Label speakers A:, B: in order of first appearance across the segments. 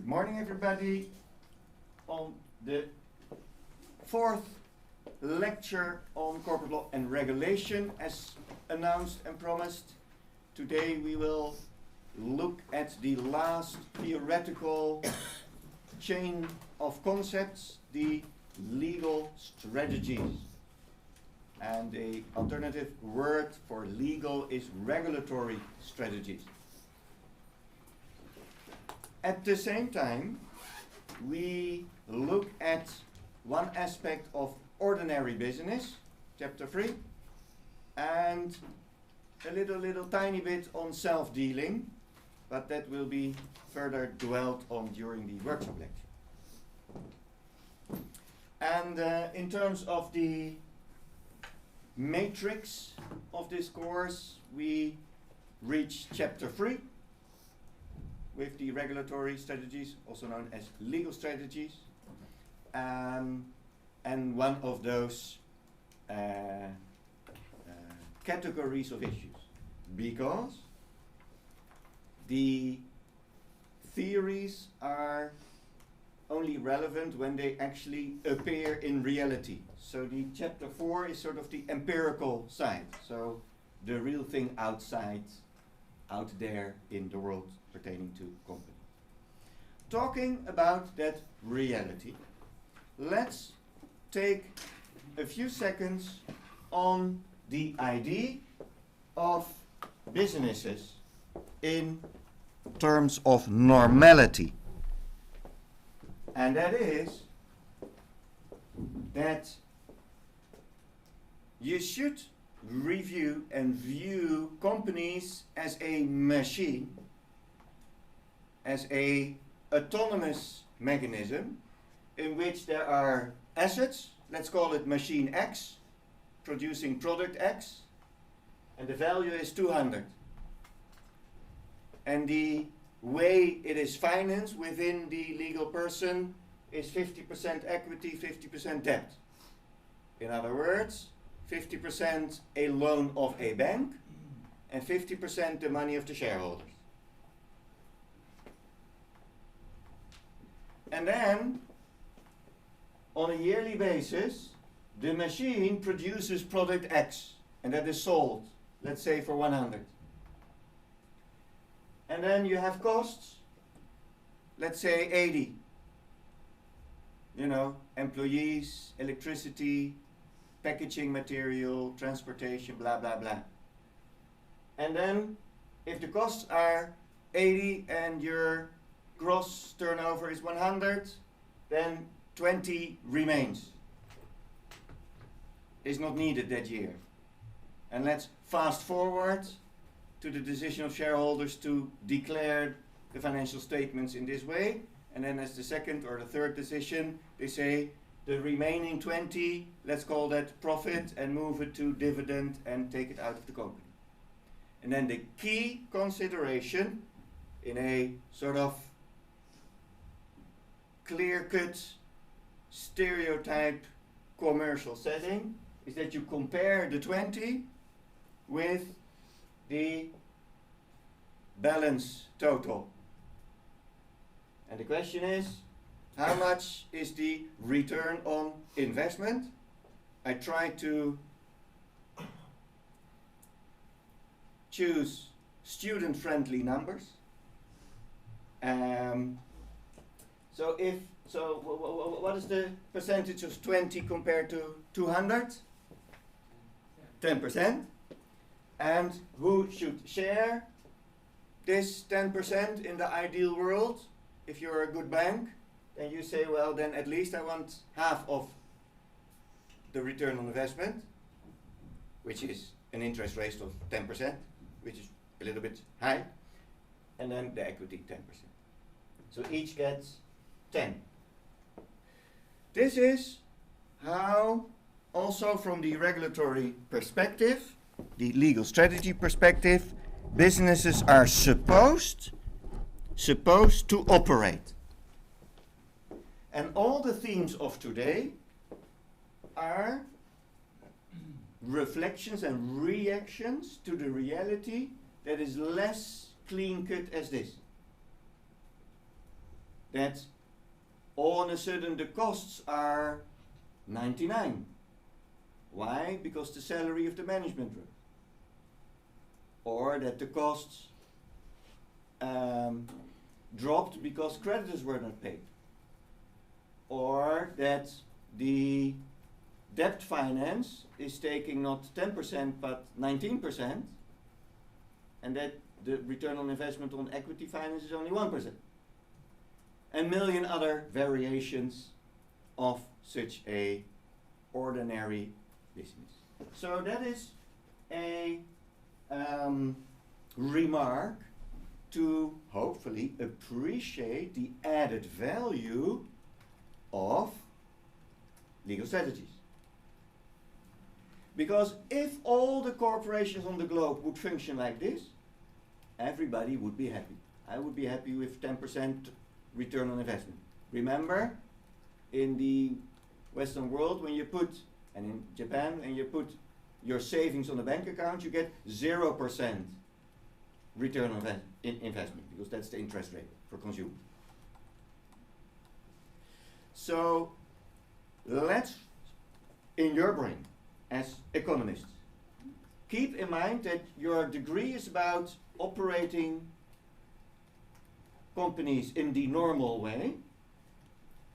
A: Good morning, everybody. On the fourth lecture on corporate law and regulation, as announced and promised, today we will look at the last theoretical chain of concepts, the legal strategies. And the alternative word for legal is regulatory strategies. At the same time, we look at one aspect of ordinary business, chapter 3, and a little tiny bit on self-dealing, but that will be further dwelt on during the workshop lecture. And in terms of the matrix of this course, we reach chapter 3 with the regulatory strategies, also known as legal strategies, and one of those categories of issues, because the theories are only relevant when they actually appear in reality. So the chapter 4 is sort of the empirical side, so the real thing out there in the world pertaining to company. Talking about that reality, let's take a few seconds on the idea of businesses in terms of normality. And that is that you should review and view companies as a machine, as a autonomous mechanism in which there are assets, let's call it machine X, producing product X, and the value is 200. And the way it is financed within the legal person is 50% equity, 50% debt. In other words, 50% a loan of a bank and 50% the money of the shareholders. And then, on a yearly basis, the machine produces product X, and that is sold, let's say for 100. And then you have costs, let's say 80. You know, employees, electricity, packaging material, transportation, blah, blah, blah. And then, if the costs are 80 and your gross turnover is 100, then 20 remains. Is not needed that year. And let's fast forward to the decision of shareholders to declare the financial statements in this way, and then as the second or the third decision, they say the remaining 20, let's call that profit, and move it to dividend and take it out of the company. And then the key consideration in a sort of clear-cut stereotype commercial setting is that you compare the 20 with the balance total. And the question is, how much is the return on investment? I try to choose student-friendly numbers. What is the percentage of 20 compared to 200? 10%. And who should share this 10% in the ideal world? If you're a good bank, then you say, well, then at least I want half of the return on investment, which is an interest rate of 10%, which is a little bit high, and then the equity 10%. So each gets 10. This is how, also from the regulatory perspective, the legal strategy perspective, businesses are supposed to operate. And all the themes of today are reflections and reactions to the reality that is less clean-cut as this. that all of a sudden the costs are 99. Why? Because the salary of the management rose. Or that the costs dropped because creditors were not paid. Or that the debt finance is taking not 10% but 19%, and that the return on investment on equity finance is only 1%. And million other variations of such a ordinary business. So that is a remark to hopefully appreciate the added value of legal strategies. Because if all the corporations on the globe would function like this, everybody would be happy. I would be happy with 10% return on investment. Remember, in the Western world, when you put, and in Japan, and you put your savings on a bank account, you get 0% return on investment, because that's the interest rate for consumers. So let's, in your brain, as economists, keep in mind that your degree is about operating companies in the normal way.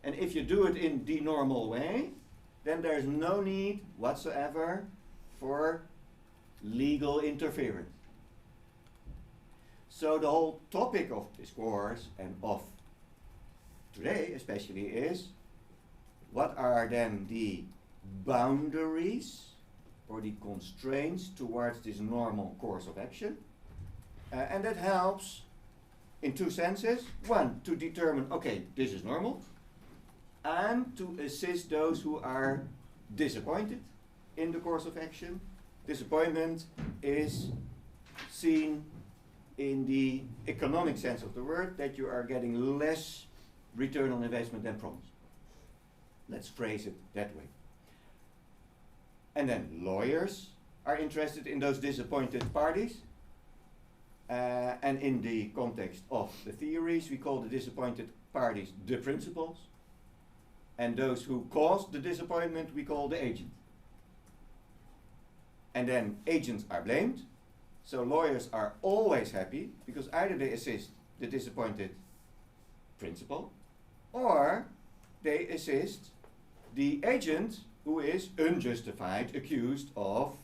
A: And if you do it in the normal way, then there's no need whatsoever for legal interference. So the whole topic of this course and of today especially is, what are then the boundaries or the constraints towards this normal course of action? And that helps in two senses. One, to determine, okay, this is normal, and to assist those who are disappointed in the course of action. Disappointment is seen in the economic sense of the word, that you are getting less return on investment than promised. Let's phrase it that way. And then lawyers are interested in those disappointed parties. And in the context of the theories, we call the disappointed parties the principals. And those who caused the disappointment, we call the agent. And then agents are blamed. So lawyers are always happy, because either they assist the disappointed principal, or they assist the agent who is unjustified, accused of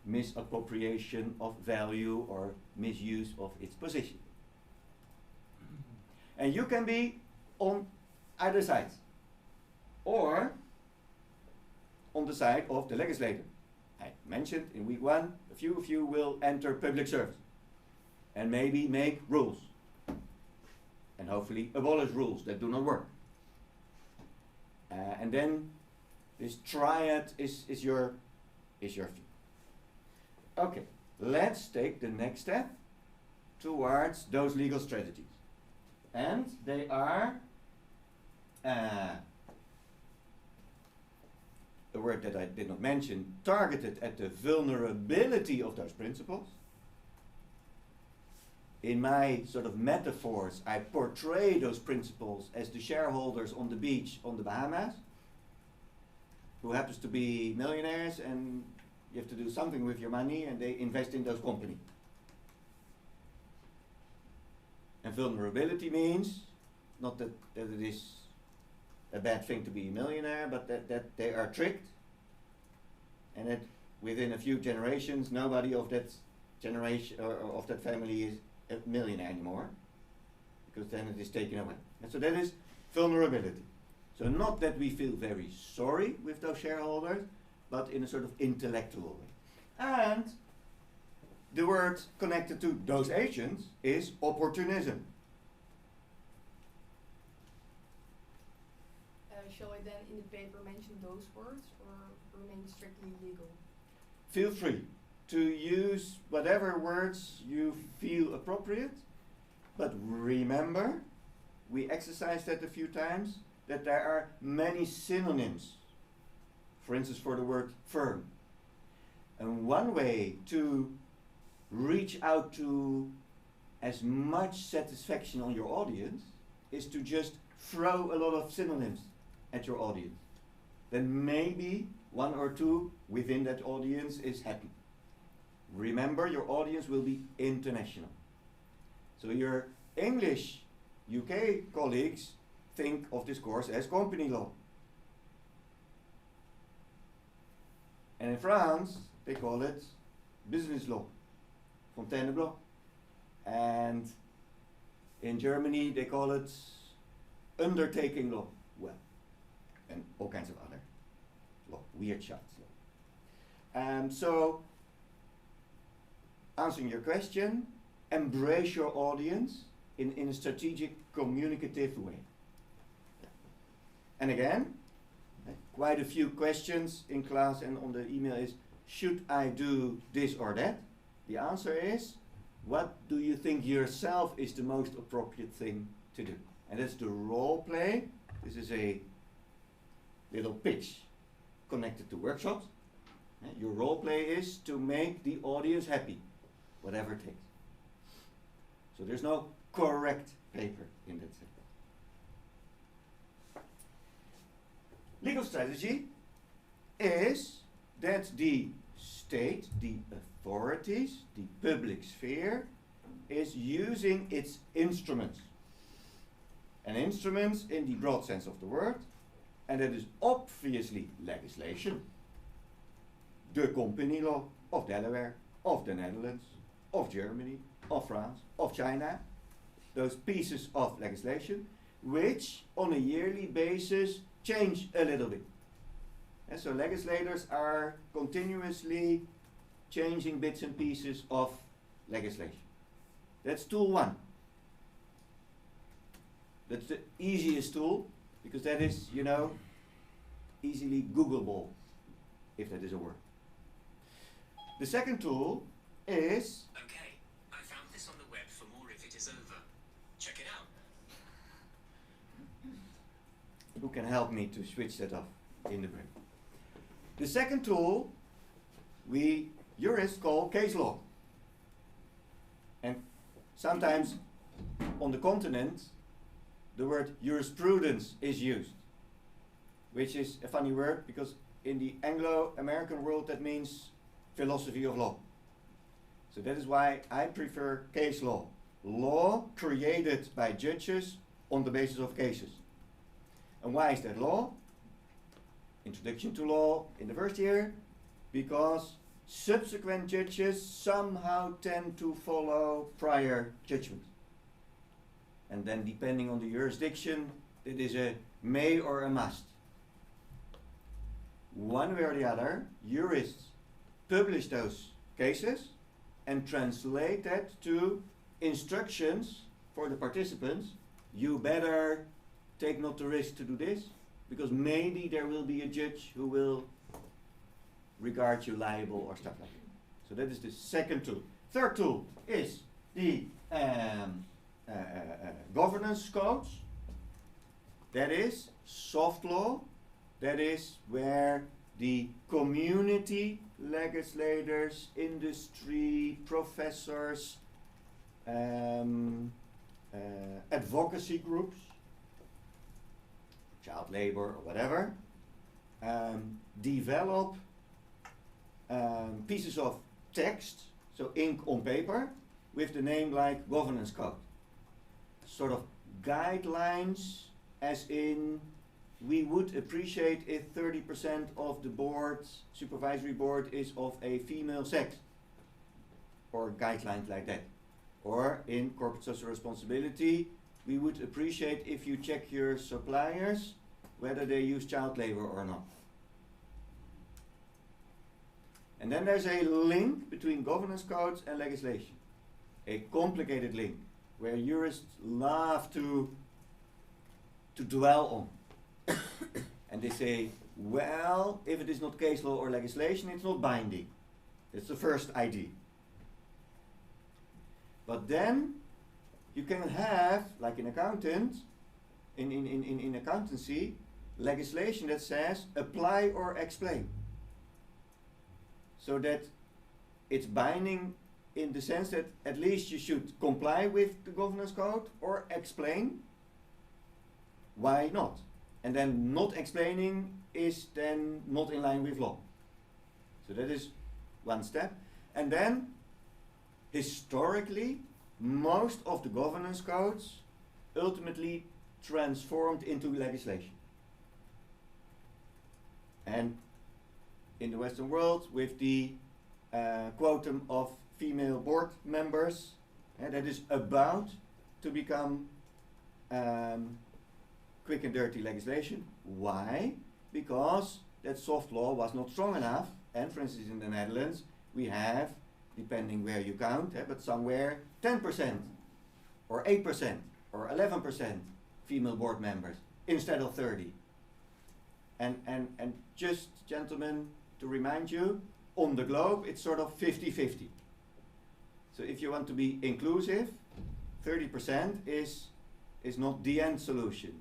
A: misappropriation of value or misuse of its position. And you can be on either side, or on the side of the legislator. I mentioned in week 1, a few of you will enter public service and maybe make rules, and hopefully abolish rules that do not work. And then this triad is your view. Okay, let's take the next step towards those legal strategies. And they are a word that I did not mention, targeted at the vulnerability of those principles. In my sort of metaphors, I portray those principles as the shareholders on the beach on the Bahamas, who happens to be millionaires, and you have to do something with your money, and they invest in those companies. And vulnerability means not that it is a bad thing to be a millionaire, but that they are tricked, and that within a few generations nobody of that generation or of that family is a millionaire anymore, because then it is taken away. And so that is vulnerability. So not that we feel very sorry with those shareholders, but in a sort of intellectual way. And the word connected to those agents is opportunism.
B: Shall I then in the paper mention those words, or remain strictly legal?
A: Feel free to use whatever words you feel appropriate, but remember, we exercised that a few times, that there are many synonyms, for instance for the word firm. And one way to reach out to as much satisfaction on your audience is to just throw a lot of synonyms at your audience. Then maybe one or two within that audience is happy. Remember, your audience will be international. So your English UK colleagues think of this course as company law. And in France, they call it business law, Fontainebleau. And in Germany, they call it undertaking law. Well, and all kinds of other law, weird shots law. So, answering your question, embrace your audience in a strategic, communicative way. And again, quite a few questions in class and on the email is, should I do this or that? The answer is, what do you think yourself is the most appropriate thing to do? And that's the role play. This is a little pitch connected to workshops. Your role play is to make the audience happy, whatever it takes. So there's no correct paper in that sense. Legal strategy is that the state, the authorities, the public sphere is using its instruments. And instruments in the broad sense of the word, and that is obviously legislation, the company law of Delaware, of the Netherlands, of Germany, of France, of China, those pieces of legislation which on a yearly basis change a little bit. And so legislators are continuously changing bits and pieces of legislation. That's tool one. That's the easiest tool, because that is, you know, easily Googleable, if that is a word. The second tool is...
C: Okay, I found this on the web for more if it is over. Check it out.
A: Who can help me to switch that off in the break? The second tool we jurists call case law. And sometimes on the continent the word jurisprudence is used, which is a funny word because in the Anglo-American world that means philosophy of law. So that is why I prefer case law. Law created by judges on the basis of cases. And why is that law? Introduction to law in the first year, because subsequent judges somehow tend to follow prior judgments. And then depending on the jurisdiction, it is a may or a must. One way or the other, jurists publish those cases and translate that to instructions for the participants. You better take not the risk to do this, because maybe there will be a judge who will regard you liable or stuff like that. So that is the second tool. Third tool is the governance codes. That is soft law. That is where the community, legislators, industry, professors, advocacy groups, child labor or whatever, develop pieces of text, so ink on paper, with the name like governance code. Sort of guidelines, as in we would appreciate if 30% of the board, supervisory board, is of a female sex, or guidelines like that. Or in corporate social responsibility, we would appreciate if you check your suppliers whether they use child labor or not. And then there's a link between governance codes and legislation. A complicated link where jurists love to dwell on. And they say, well, if it is not case law or legislation, it's not binding. That's the first idea. But then you can have, like an accountant, in accountancy, legislation that says apply or explain. So that it's binding in the sense that at least you should comply with the governance code or explain. why not? And then not explaining is then not in line with law. So that is one step. And then, historically, most of the governance codes ultimately transformed into legislation. And in the Western world, with the quotum of female board members, that is about to become quick and dirty legislation. Why? Because that soft law was not strong enough, and for instance in the Netherlands we have, depending where you count, but somewhere 10% or 8% or 11% female board members instead of 30. And just, gentlemen, to remind you, on the globe it's sort of 50-50. So if you want to be inclusive, 30% is not the end solution.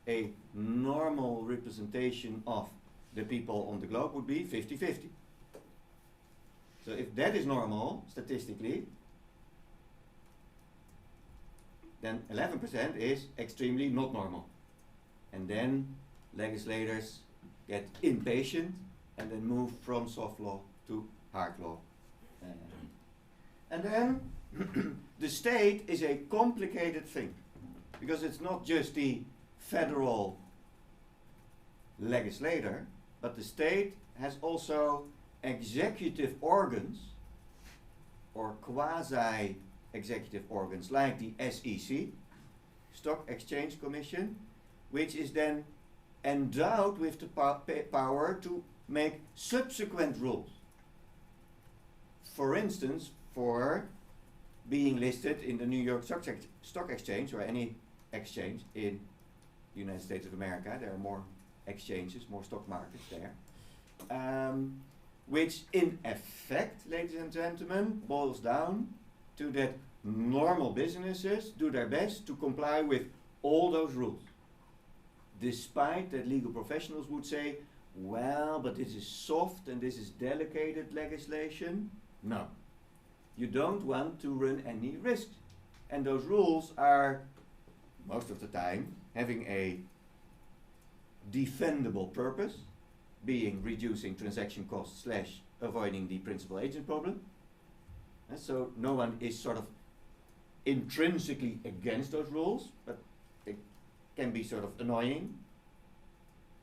A: A normal representation of the people on the globe would be 50-50. So if that is normal, statistically, then 11% is extremely not normal. And then legislators get impatient and then move from soft law to hard law. And then the state is a complicated thing, because it's not just the federal legislator, but the state has also executive organs or quasi-executive organs like the SEC, Stock Exchange Commission, which is then endowed with the power to make subsequent rules. For instance, for being listed in the New York Stock Exchange or any exchange in the United States of America. There are more exchanges, more stock markets there. Which in effect, ladies and gentlemen, boils down to that normal businesses do their best to comply with all those rules. Despite that legal professionals would say, well, but this is soft and this is delicate legislation. No. You don't want to run any risks. And those rules are, most of the time, having a defendable purpose, being reducing transaction costs / avoiding the principal agent problem. And so no one is sort of intrinsically against those rules, but they can be sort of annoying,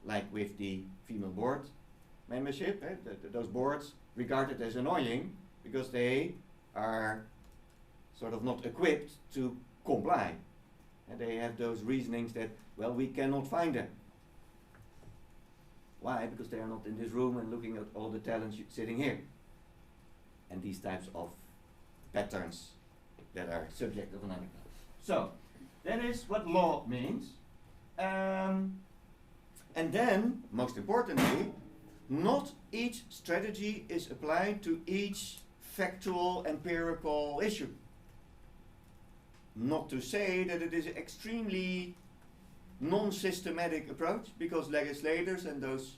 A: like with the female board membership. Those boards regarded as annoying because they are sort of not equipped to comply. And they have those reasonings that, well, we cannot find them. Why? Because they are not in this room and looking at all the talents sitting here. And these types of patterns that are subject of analysis. So, that is what law means. And then, most importantly, not each strategy is applied to each factual, empirical issue. Not to say that it is an extremely non-systematic approach, because legislators and those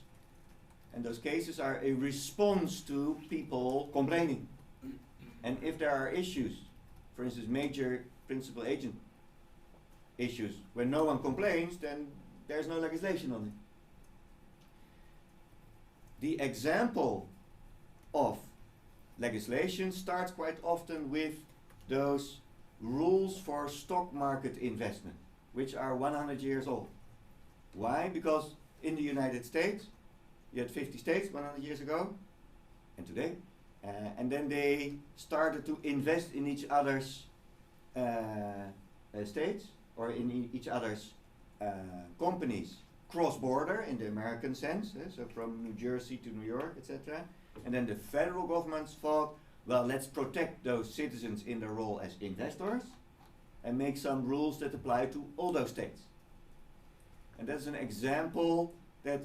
A: cases are a response to people complaining. And if there are issues, for instance, major principal agent issues, when no one complains, then there's no legislation on it. The example of legislation starts quite often with those rules for stock market investment, which are 100 years old. Why? Because in the United States, you had 50 states 100 years ago, and today, and then they started to invest in each other's states, or in each other's companies, cross-border in the American sense, so from New Jersey to New York, etc. And then the federal governments thought, well, let's protect those citizens in their role as investors and make some rules that apply to all those states. And that's an example that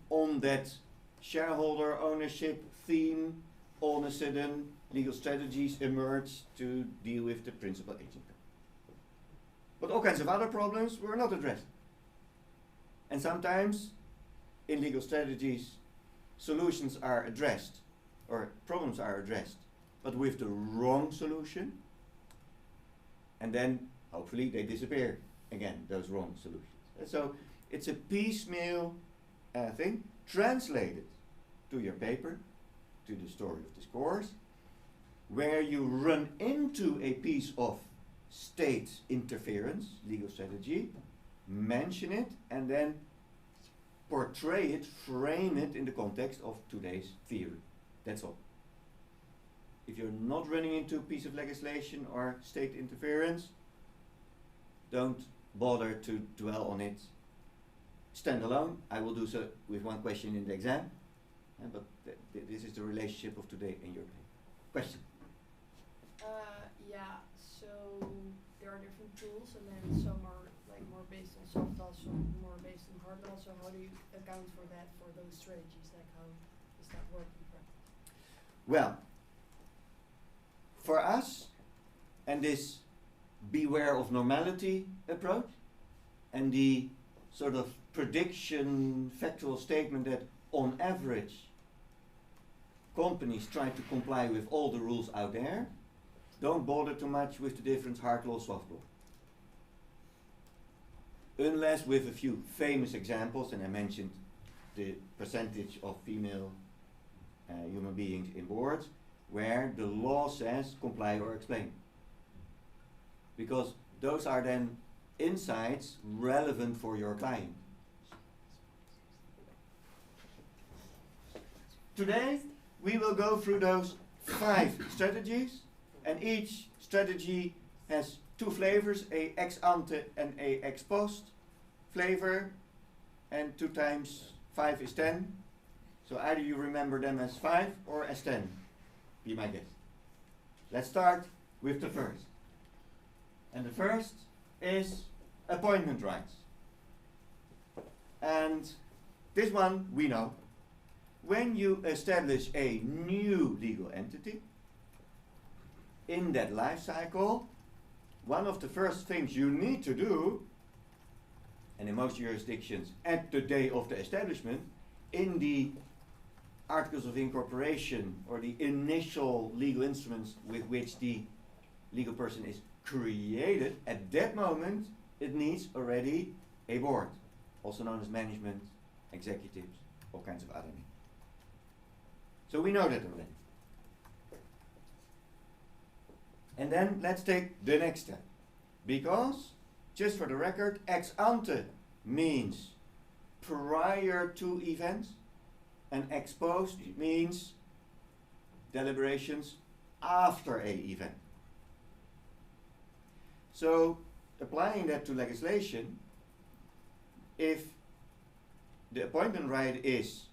A: on that shareholder ownership theme, all of a sudden legal strategies emerge to deal with the principal agent. But all kinds of other problems were not addressed. And sometimes in legal strategies, solutions are addressed, or problems are addressed, but with the wrong solution, and then hopefully they disappear again, those wrong solutions. So it's a piecemeal thing translated to your paper, to the story of this course, where you run into a piece of state interference, legal strategy, mention it, and then portray it, frame it in the context of today's theory. That's all. If you're not running into a piece of legislation or state interference, don't bother to dwell on it. Stand alone. I will do so with one question in the exam, but this is the relationship of today and your paper. Question?
B: Yeah, so there are different tools, and then some are like more based on soft law, some more based on hard law. So how do you account for that, for those strategies? Like how does that work in practice?
A: Well, for us, and this beware of normality approach, and the sort of prediction, factual statement that on average companies try to comply with all the rules out there, don't bother too much with the difference hard law, soft law. Unless with a few famous examples, and I mentioned the percentage of female human beings in boards, where the law says comply or explain. Because those are then insights relevant for your client. Today we will go through those 5 strategies, and each strategy has 2 flavors, a ex ante and a ex post flavor, and 2 times 5 is 10. So either you remember them as 5 or as 10, be my guess. Let's start with the first. And the first is appointment rights. And this one we know. When you establish a new legal entity, in that life cycle, one of the first things you need to do, and in most jurisdictions at the day of the establishment, in the articles of incorporation or the initial legal instruments with which the legal person is created, at that moment it needs already a board, also known as management, executives, all kinds of other names. So we know that already. And then let's take the next step. Because, just for the record, ex ante means prior to events, and ex post means deliberations after a event. So, applying that to legislation, if the appointment right is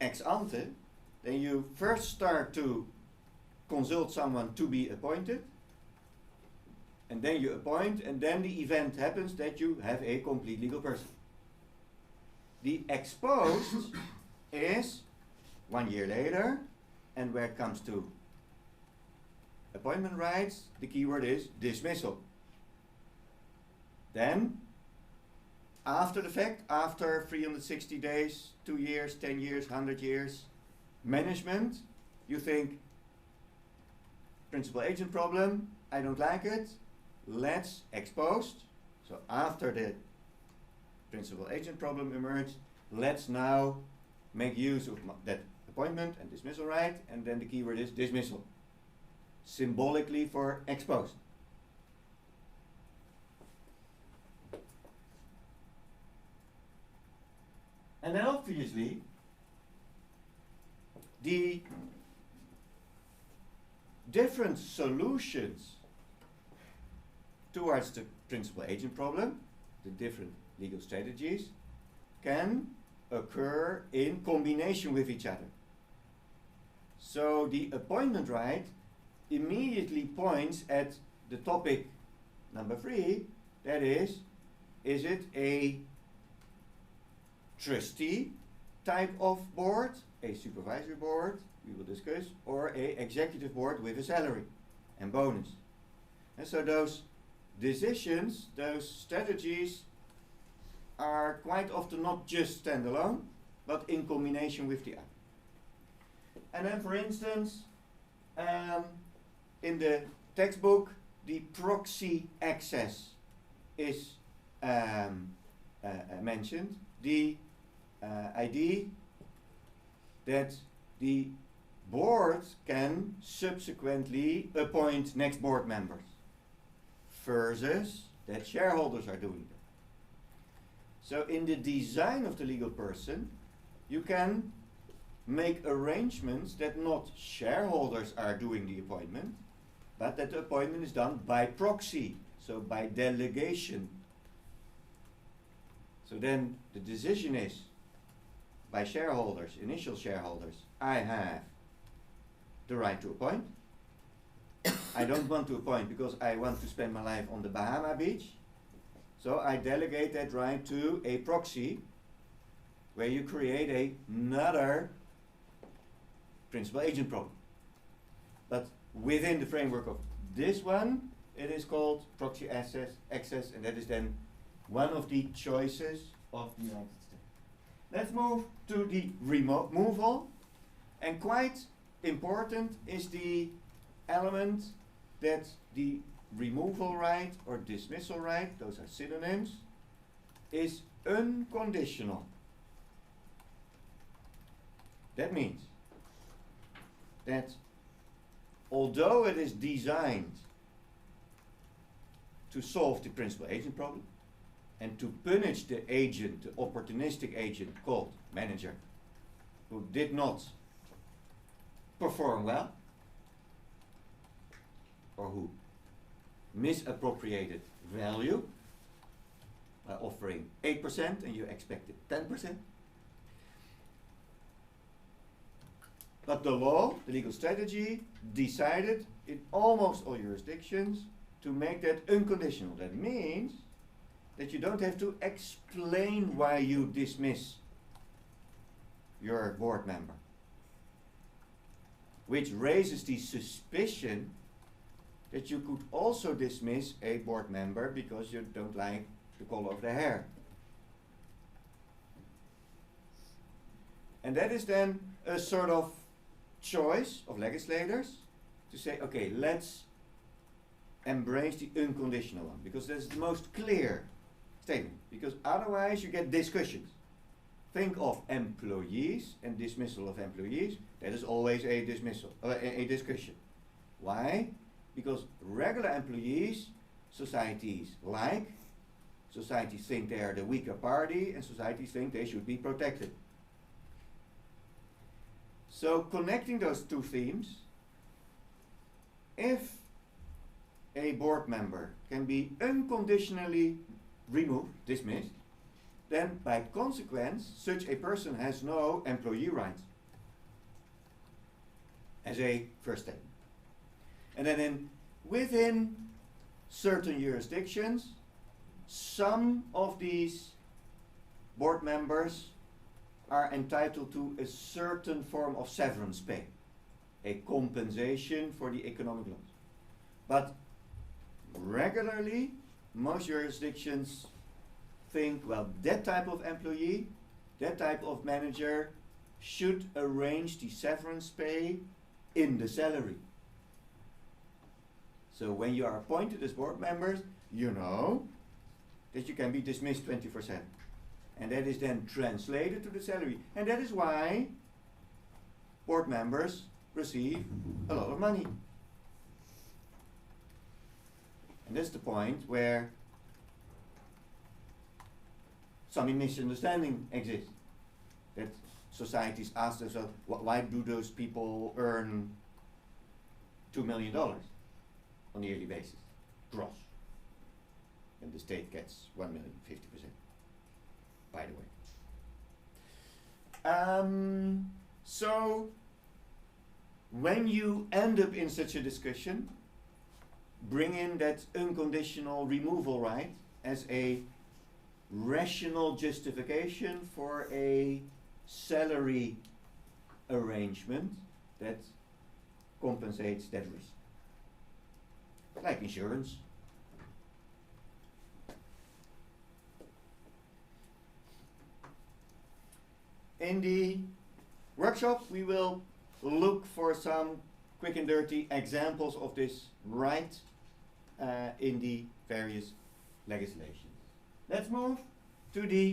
A: ex ante, then you first start to consult someone to be appointed, and then you appoint, and then the event happens that you have a complete legal person. The ex post is 1 year later, and where it comes to appointment rights, the keyword is dismissal. Then, after the fact, after 360 days, 2 years, 10 years, 100 years, management, you think, principal agent problem, I don't like it, let's ex post. So after the principal agent problem emerged, let's now make use of that appointment and dismissal right, and then the keyword is dismissal, symbolically for ex post. And then obviously, the different solutions towards the principal agent problem, the different legal strategies, can occur in combination with each other. So the appointment right immediately points at the topic number 3, that is it a trustee type of board, a supervisory board, we will discuss, or a executive board with a salary and bonus. And so those decisions, those strategies are quite often not just standalone, but in combination with the other. And then for instance, in the textbook, the proxy access is mentioned the idea that the board can subsequently appoint next board members versus that shareholders are doing that. So in the design of the legal person, you can make arrangements that not shareholders are doing the appointment, but that the appointment is done by proxy, so by delegation. So then the decision is by shareholders, initial shareholders, I have the right to appoint. I don't want to appoint because I want to spend my life on the Bahama beach. So I delegate that right to a proxy where you create another principal agent problem. But within the framework of this one, it is called proxy access, and that is then one of the choices of the United States. Let's move to the removal, and quite important is the element that the removal right or dismissal right, those are synonyms, is unconditional. That means that although it is designed to solve the principal agent problem and to punish the agent, the opportunistic agent called manager, who did not perform well or who misappropriated value by offering 8% and you expected 10%. But the law, the legal strategy, decided in almost all jurisdictions to make that unconditional. That means that you don't have to explain why you dismiss your board member, which raises the suspicion that you could also dismiss a board member because you don't like the color of their hair. And that is then a sort of choice of legislators to say, okay, let's embrace the unconditional one, because that's the most clear statement, because otherwise you get discussions. Think of employees and dismissal of employees, that is always a dismissal, a discussion. Why? Because regular employees, societies think they are the weaker party, and societies think they should be protected. So connecting those two themes, if a board member can be unconditionally removed, dismissed, then by consequence such a person has no employee rights as a first step. And then within certain jurisdictions, some of these board members are entitled to a certain form of severance pay, a compensation for the economic loss. But regularly, most jurisdictions think, well, that type of employee, that type of manager should arrange the severance pay in the salary. So when you are appointed as board members, you know that you can be dismissed 24/7. And that is then translated to the salary. And that is why board members receive a lot of money. And that's the point where some misunderstanding exists. That societies ask themselves, why do those people earn $2 million on a yearly basis, gross? And the state gets 1 million, 50%, by the way. So, when you end up in such a discussion, bring in that unconditional removal right as a rational justification for a salary arrangement that compensates that risk. Like insurance. In the workshop, we will look for some quick and dirty examples of this right in the various legislations. Let's let's move to the